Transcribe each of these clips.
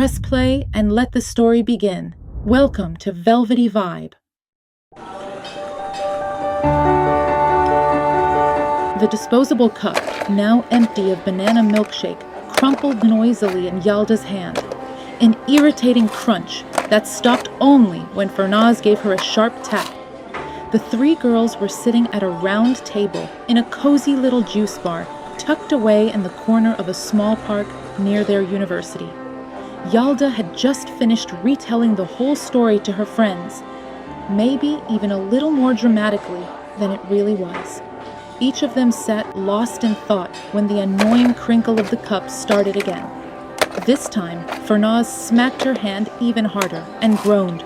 press play and let the story begin. Welcome to Velvety Vibe. The disposable cup, now empty of banana milkshake, crumpled noisily in Yalda's hand. An irritating crunch that stopped only when Farnaz gave her a sharp tap. The three girls were sitting at a round table in a cozy little juice bar tucked away in the corner of a small park near their university. Yalda had just finished retelling the whole story to her friends, maybe even a little more dramatically than it really was. Each of them sat lost in thought when the annoying crinkle of the cup started again. This time, Farnaz smacked her hand even harder and groaned.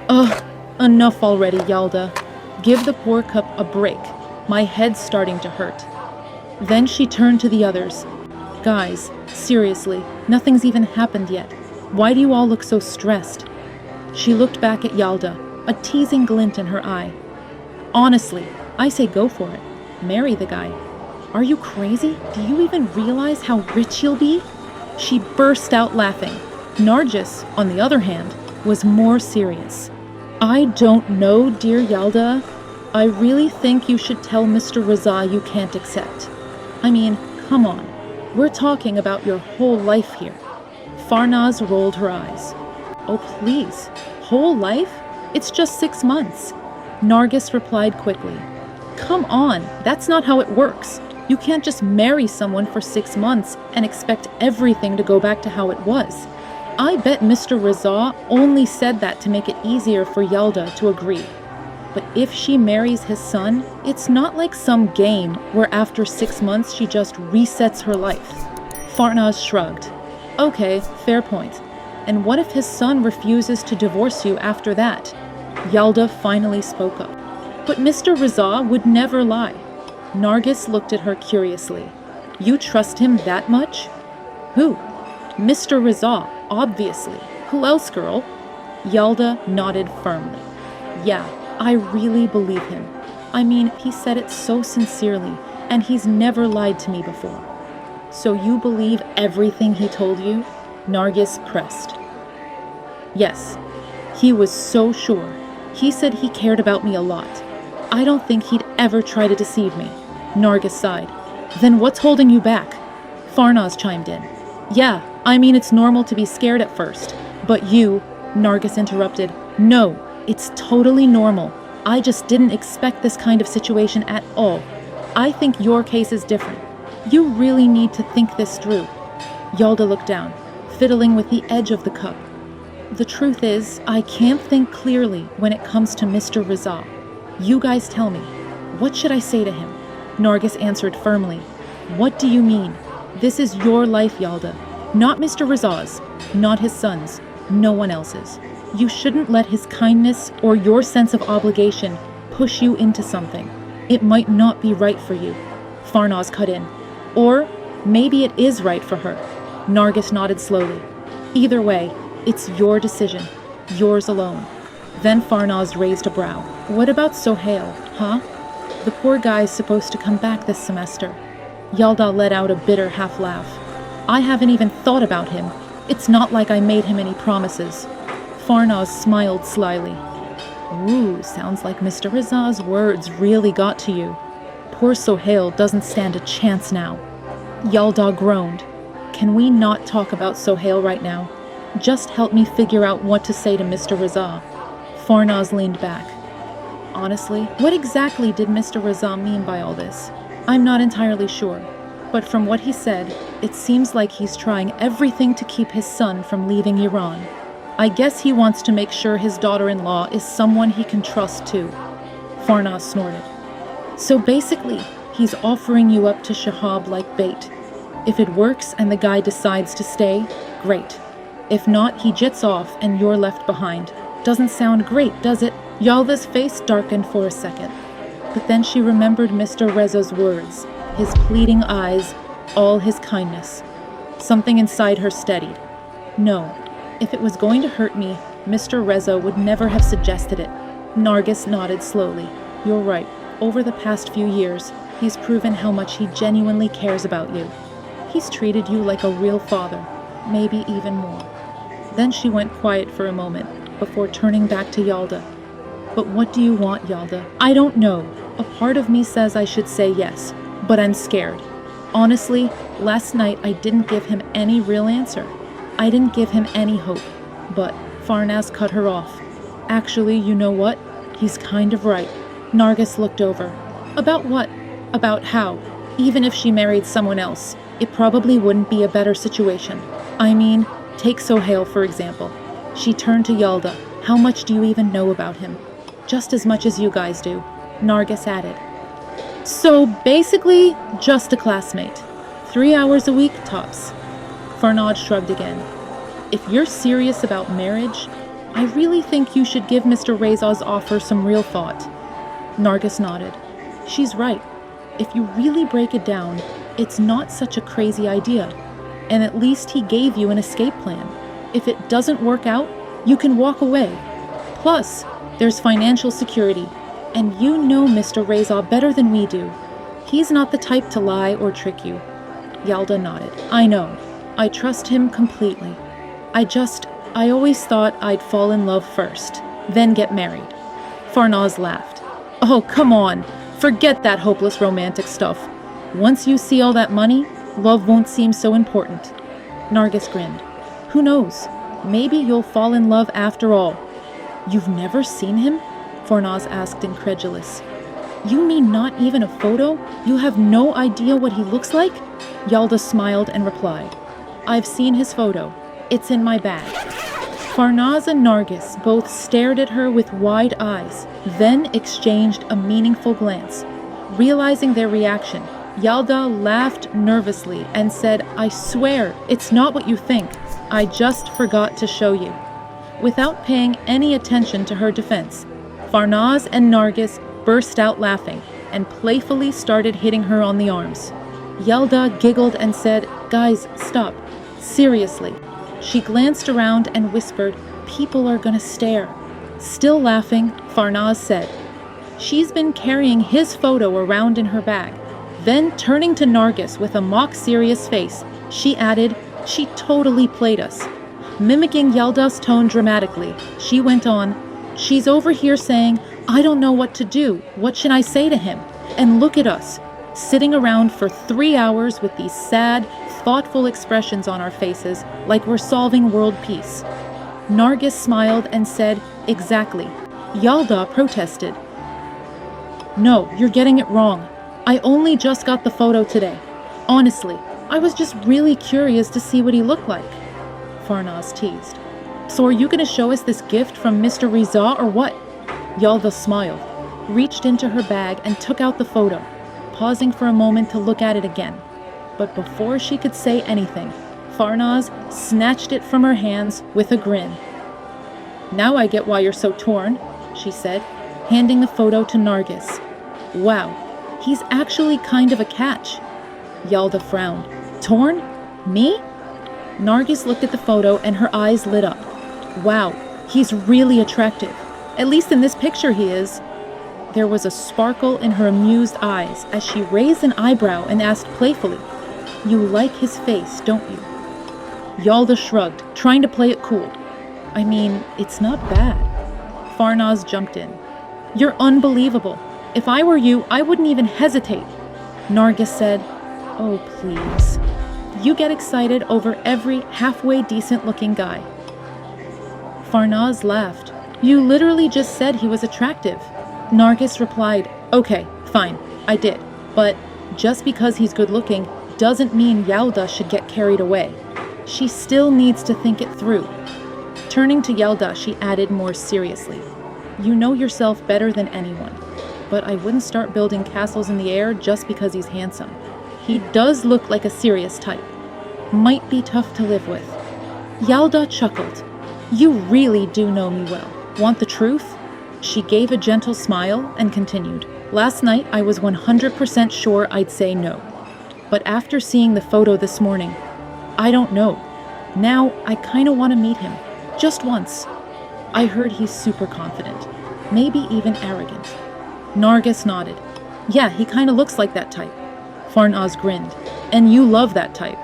"Ugh, enough already, Yalda. Give the poor cup a break. My head's starting to hurt." Then she turned to the others. "Guys, seriously, nothing's even happened yet. Why do you all look so stressed?" She looked back at Yalda, a teasing glint in her eye. "Honestly, I say go for it. Marry the guy. Are you crazy? Do you even realize how rich you'll be?" She burst out laughing. Nargis, on the other hand, was more serious. "I don't know, dear Yalda. I really think you should tell Mr. Reza you can't accept. I mean, come on. We're talking about your whole life here." Farnaz rolled her eyes. "Oh, please. Whole life? It's just 6 months." Nargis replied quickly. "Come on, that's not how it works. You can't just marry someone for 6 months and expect everything to go back to how it was." I bet Mr. Reza only said that to make it easier for Yalda to agree. But if she marries his son, it's not like some game where after 6 months she just resets her life. Farnaz shrugged. "Okay, fair point. And what if his son refuses to divorce you after that?" Yalda finally spoke up. "But Mr. Reza would never lie." Nargis looked at her curiously. "You trust him that much?" "Who?" "Mr. Reza, obviously. Who else, girl?" Yalda nodded firmly. "Yeah, I really believe him. I mean, he said it so sincerely, and he's never lied to me before." "So you believe everything he told you?" Nargis pressed. "Yes. He was so sure. He said he cared about me a lot. I don't think he'd ever try to deceive me." Nargis sighed. "Then what's holding you back?" Farnaz chimed in. "Yeah, I mean it's normal to be scared at first. But you," Nargis interrupted, "no, it's totally normal. I just didn't expect this kind of situation at all. I think your case is different. You really need to think this through." Yalda looked down, fiddling with the edge of the cup. "The truth is, I can't think clearly when it comes to Mr. Reza. You guys tell me. What should I say to him?" Nargis answered firmly. "What do you mean? This is your life, Yalda. Not Mr. Reza's. Not his son's. No one else's. You shouldn't let his kindness or your sense of obligation push you into something. It might not be right for you." Farnaz cut in. "Or maybe it is right for her." Nargis nodded slowly. "Either way, it's your decision. Yours alone." Then Farnaz raised a brow. "What about Sohail, huh? The poor guy's supposed to come back this semester." Yalda let out a bitter half-laugh. "I haven't even thought about him. It's not like I made him any promises." Farnaz smiled slyly. "Ooh, sounds like Mr. Reza's words really got to you. Poor Sohail doesn't stand a chance now." Yalda groaned. "Can we not talk about Sohail right now? Just help me figure out what to say to Mr. Reza." Farnaz leaned back. "Honestly, what exactly did Mr. Reza mean by all this? I'm not entirely sure. But from what he said, it seems like he's trying everything to keep his son from leaving Iran. I guess he wants to make sure his daughter-in-law is someone he can trust too." Farnaz snorted. "So basically, he's offering you up to Shahaab like bait. If it works and the guy decides to stay, great. If not, he jets off and you're left behind. Doesn't sound great, does it?" Yalda's face darkened for a second. But then she remembered Mr. Reza's words, his pleading eyes, all his kindness. Something inside her steadied. No, if it was going to hurt me, Mr. Reza would never have suggested it. Nargis nodded slowly. "You're right. Over the past few years, he's proven how much he genuinely cares about you. He's treated you like a real father, maybe even more. Then she went quiet for a moment, before turning back to Yalda. But what do you want, Yalda? I don't know. A part of me says I should say yes, but I'm scared. Honestly, last night I didn't give him any real answer. I didn't give him any hope. But Farnaz cut her off. Actually, you know what? He's kind of right. Nargis looked over. About what? About how, even if she married someone else, it probably wouldn't be a better situation. I mean, take Sohail for example. She turned to Yalda. How much do you even know about him? Just as much as you guys do, Nargis added. So basically, just a classmate. 3 hours a week, tops. Farnaz shrugged again. If you're serious about marriage, I really think you should give Mr. Reza's offer some real thought. Nargis nodded. She's right. If you really break it down, it's not such a crazy idea. And at least he gave you an escape plan. If it doesn't work out, you can walk away. Plus, there's financial security. And you know Mr. Reza better than we do. He's not the type to lie or trick you. Yalda nodded. I know. I trust him completely. I always thought I'd fall in love first, then get married. Farnaz laughed. Oh, come on. Forget that hopeless romantic stuff. Once you see all that money, love won't seem so important. Nargis grinned. Who knows? Maybe you'll fall in love after all. You've never seen him? Farnaz asked, incredulous. You mean not even a photo? You have no idea what he looks like? Yalda smiled and replied. I've seen his photo. It's in my bag. Farnaz and Nargis both stared at her with wide eyes, then exchanged a meaningful glance. Realizing their reaction, Yalda laughed nervously and said, I swear, it's not what you think. I just forgot to show you. Without paying any attention to her defense, Farnaz and Nargis burst out laughing and playfully started hitting her on the arms. Yalda giggled and said, Guys, stop. Seriously. She glanced around and whispered, People are gonna stare. Still laughing, Farnaz said, She's been carrying his photo around in her bag. Then turning to Nargis with a mock-serious face, she added, She totally played us. Mimicking Yalda's tone dramatically, she went on, She's over here saying, I don't know what to do. What should I say to him? And look at us, sitting around for 3 hours with these sad, thoughtful expressions on our faces like we're solving world peace. Nargis smiled and said, Exactly. Yalda protested. No, you're getting it wrong. I only just got the photo today. Honestly, I was just really curious to see what he looked like. Farnaz teased. So are you going to show us this gift from Mr. Reza or what? Yalda smiled, reached into her bag and took out the photo, pausing for a moment to look at it again. But before she could say anything, Farnaz snatched it from her hands with a grin. Now I get why you're so torn, she said, handing the photo to Nargis. Wow, he's actually kind of a catch. Yalda frowned. Torn? Me? Nargis looked at the photo and her eyes lit up. Wow, he's really attractive. At least in this picture he is. There was a sparkle in her amused eyes as she raised an eyebrow and asked playfully, You like his face, don't you? Yalda shrugged, trying to play it cool. I mean, it's not bad. Farnaz jumped in. You're unbelievable. If I were you, I wouldn't even hesitate. Nargis said, Oh, please. You get excited over every halfway decent-looking guy. Farnaz laughed. You literally just said he was attractive. Nargis replied, Okay, fine, I did. But just because he's good-looking doesn't mean Yalda should get carried away. She still needs to think it through. Turning to Yalda, she added more seriously, You know yourself better than anyone, but I wouldn't start building castles in the air just because he's handsome. He does look like a serious type. Might be tough to live with. Yalda chuckled. You really do know me well. Want the truth? She gave a gentle smile and continued. Last night I was 100% sure I'd say no. But after seeing the photo this morning, I don't know. Now I kinda want to meet him. Just once. I heard he's super confident. Maybe even arrogant. Nargis nodded. Yeah, he kinda looks like that type. Farnaz grinned. And you love that type.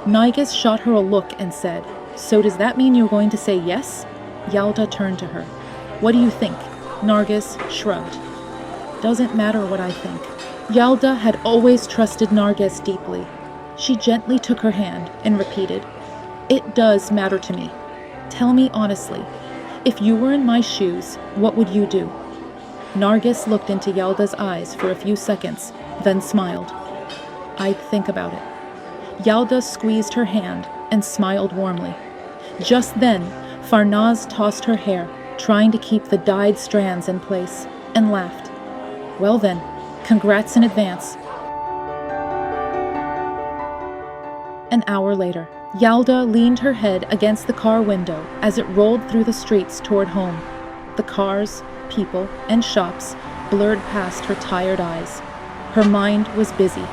Nargis shot her a look and said, So does that mean you're going to say yes? Yalda turned to her. What do you think? Nargis shrugged. Doesn't matter what I think. Yalda had always trusted Nargis deeply. She gently took her hand and repeated, It does matter to me. Tell me honestly, if you were in my shoes, what would you do? Nargis looked into Yalda's eyes for a few seconds, then smiled. I'd think about it. Yalda squeezed her hand and smiled warmly. Just then, Farnaz tossed her hair, trying to keep the dyed strands in place, and laughed. Well then, congrats in advance. An hour later, Yalda leaned her head against the car window as it rolled through the streets toward home. The cars, people, and shops blurred past her tired eyes. Her mind was busy,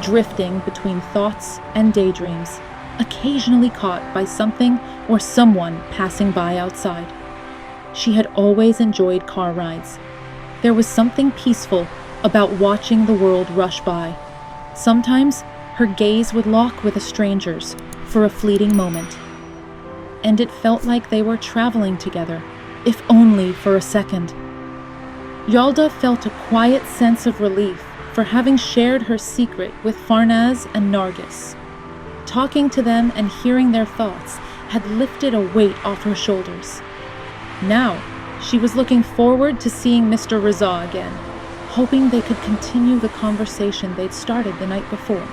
drifting between thoughts and daydreams, occasionally caught by something or someone passing by outside. She had always enjoyed car rides. There was something peaceful about watching the world rush by. Sometimes her gaze would lock with a stranger's for a fleeting moment, and it felt like they were traveling together, if only for a second. Yalda felt a quiet sense of relief for having shared her secret with Farnaz and Nargis. Talking to them and hearing their thoughts had lifted a weight off her shoulders. Now, she was looking forward to seeing Mr. Reza again, hoping they could continue the conversation they'd started the night before.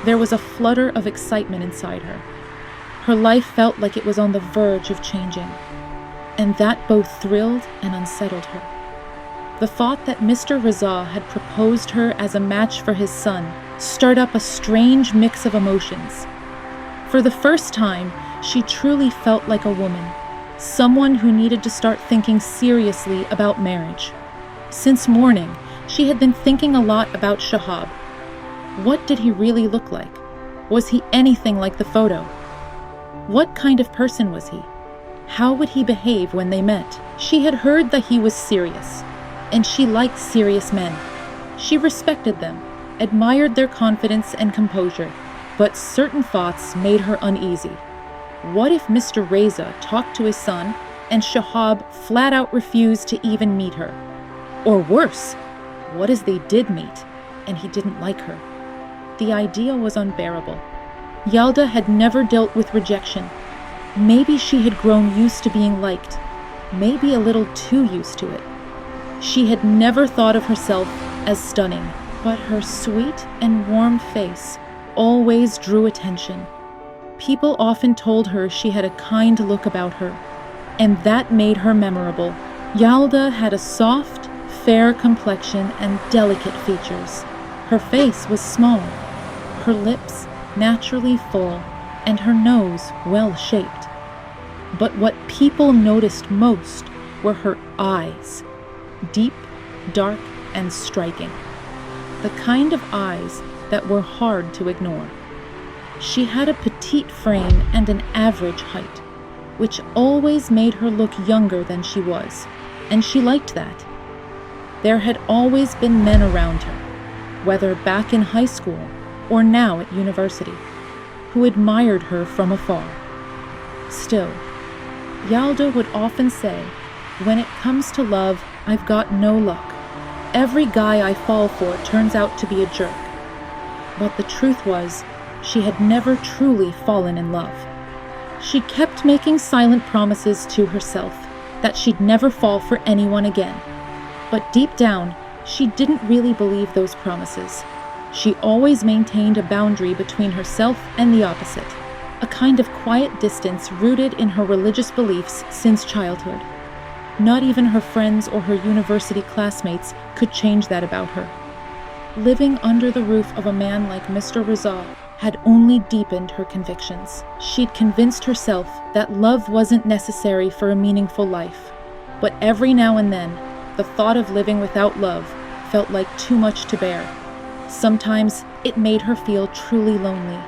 There was a flutter of excitement inside her. Her life felt like it was on the verge of changing, and that both thrilled and unsettled her. The thought that Mr. Reza had proposed her as a match for his son stirred up a strange mix of emotions. For the first time, she truly felt like a woman, someone who needed to start thinking seriously about marriage. Since morning, she had been thinking a lot about Shahaab. What did he really look like? Was he anything like the photo? What kind of person was he? How would he behave when they met? She had heard that he was serious, and she liked serious men. She respected them, admired their confidence and composure, but certain thoughts made her uneasy. What if Mr. Reza talked to his son and Shahaab flat out refused to even meet her? Or worse, what if they did meet and he didn't like her? The idea was unbearable. Yalda had never dealt with rejection. Maybe she had grown used to being liked, maybe a little too used to it. She had never thought of herself as stunning, but her sweet and warm face always drew attention. People often told her she had a kind look about her, and that made her memorable. Yalda had a soft, fair complexion and delicate features. Her face was small, her lips naturally full, and her nose well-shaped. But what people noticed most were her eyes, deep, dark, and striking. The kind of eyes that were hard to ignore. She had a petite frame and an average height, which always made her look younger than she was, and she liked that. There had always been men around her, whether back in high school or now at university, who admired her from afar. Still, Yalda would often say, when it comes to love, I've got no luck. Every guy I fall for turns out to be a jerk. But the truth was, she had never truly fallen in love. She kept making silent promises to herself that she'd never fall for anyone again. But deep down, she didn't really believe those promises. She always maintained a boundary between herself and the opposite, a kind of quiet distance rooted in her religious beliefs since childhood. Not even her friends or her university classmates could change that about her. Living under the roof of a man like Mr. Reza had only deepened her convictions. She'd convinced herself that love wasn't necessary for a meaningful life, but every now and then, the thought of living without love felt like too much to bear. Sometimes it made her feel truly lonely.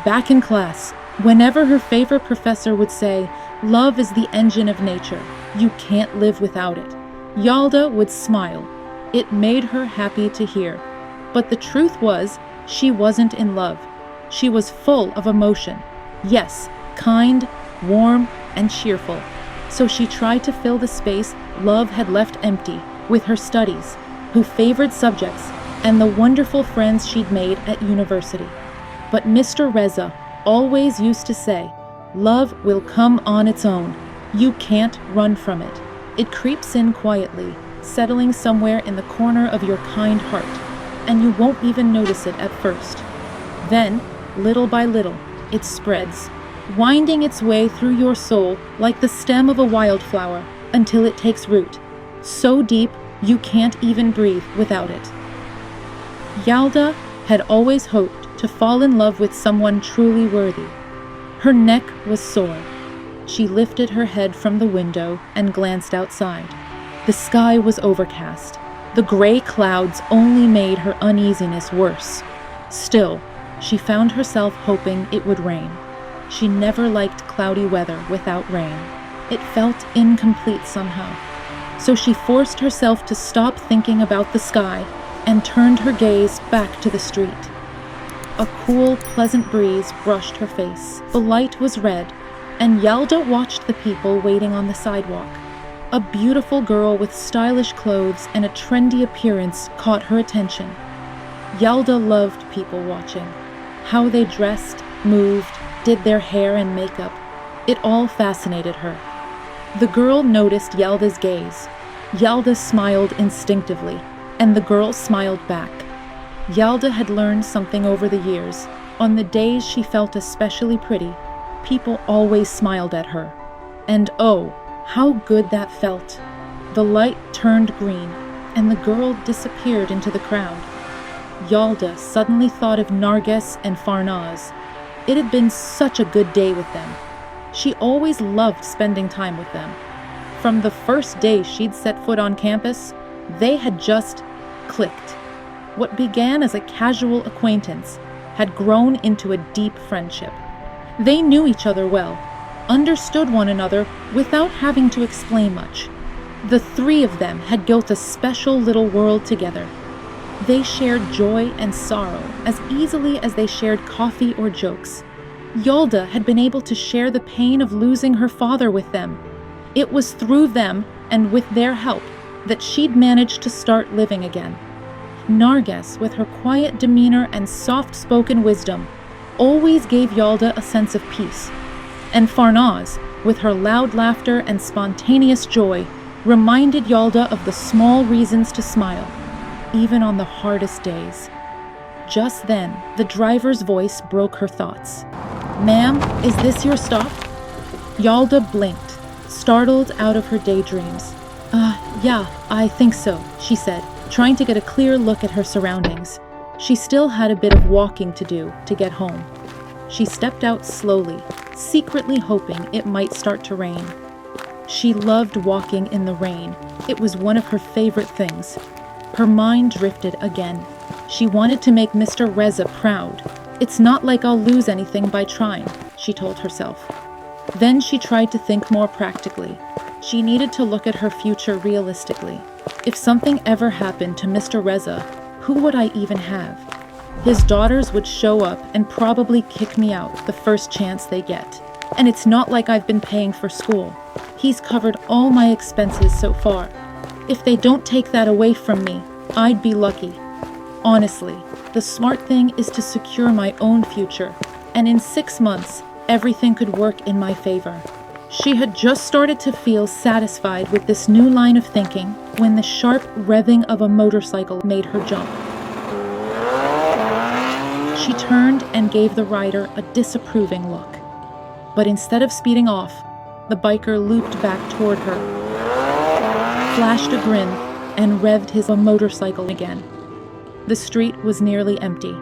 Back in class, whenever her favorite professor would say, "Love is the engine of nature. You can't live without it," Yalda would smile. It made her happy to hear. But the truth was, she wasn't in love. She was full of emotion. Yes, kind, warm, and cheerful. So she tried to fill the space love had left empty with her studies, her favored subjects, and the wonderful friends she'd made at university. But Mr. Reza always used to say, "Love will come on its own. You can't run from it. It creeps in quietly, settling somewhere in the corner of your kind heart, and you won't even notice it at first. Then, little by little, it spreads, winding its way through your soul like the stem of a wildflower until it takes root, so deep you can't even breathe without it." Yalda had always hoped to fall in love with someone truly worthy. Her neck was sore. She lifted her head from the window and glanced outside. The sky was overcast. The gray clouds only made her uneasiness worse. Still, she found herself hoping it would rain. She never liked cloudy weather without rain. It felt incomplete somehow. So she forced herself to stop thinking about the sky and turned her gaze back to the street. A cool, pleasant breeze brushed her face. The light was red, and Yalda watched the people waiting on the sidewalk. A beautiful girl with stylish clothes and a trendy appearance caught her attention. Yalda loved people watching. How they dressed, moved, did their hair and makeup. It all fascinated her. The girl noticed Yalda's gaze. Yalda smiled instinctively, and the girl smiled back. Yalda had learned something over the years. On the days she felt especially pretty, people always smiled at her. And oh, how good that felt. The light turned green, and the girl disappeared into the crowd. Yalda suddenly thought of Narges and Farnaz. It had been such a good day with them. She always loved spending time with them. From the first day she'd set foot on campus, they had just clicked. What began as a casual acquaintance had grown into a deep friendship. They knew each other well, understood one another without having to explain much. The three of them had built a special little world together. They shared joy and sorrow as easily as they shared coffee or jokes. Yalda had been able to share the pain of losing her father with them. It was through them and with their help that she'd managed to start living again. Narges, with her quiet demeanor and soft-spoken wisdom, always gave Yalda a sense of peace. And Farnaz, with her loud laughter and spontaneous joy, reminded Yalda of the small reasons to smile, even on the hardest days. Just then, the driver's voice broke her thoughts. "Ma'am, is this your stop?" Yalda blinked, startled out of her daydreams. Yeah, I think so," she said, trying to get a clear look at her surroundings. She still had a bit of walking to do to get home. She stepped out slowly, secretly hoping it might start to rain. She loved walking in the rain. It was one of her favorite things. Her mind drifted again. She wanted to make Mr. Reza proud. "It's not like I'll lose anything by trying," she told herself. Then she tried to think more practically. She needed to look at her future realistically. If something ever happened to Mr. Reza, who would I even have? His daughters would show up and probably kick me out the first chance they get. And it's not like I've been paying for school. He's covered all my expenses so far. If they don't take that away from me, I'd be lucky. Honestly, the smart thing is to secure my own future, and in 6 months, everything could work in my favor. She had just started to feel satisfied with this new line of thinking when the sharp revving of a motorcycle made her jump. She turned and gave the rider a disapproving look. But instead of speeding off, the biker looped back toward her, flashed a grin, and revved his motorcycle again. The street was nearly empty.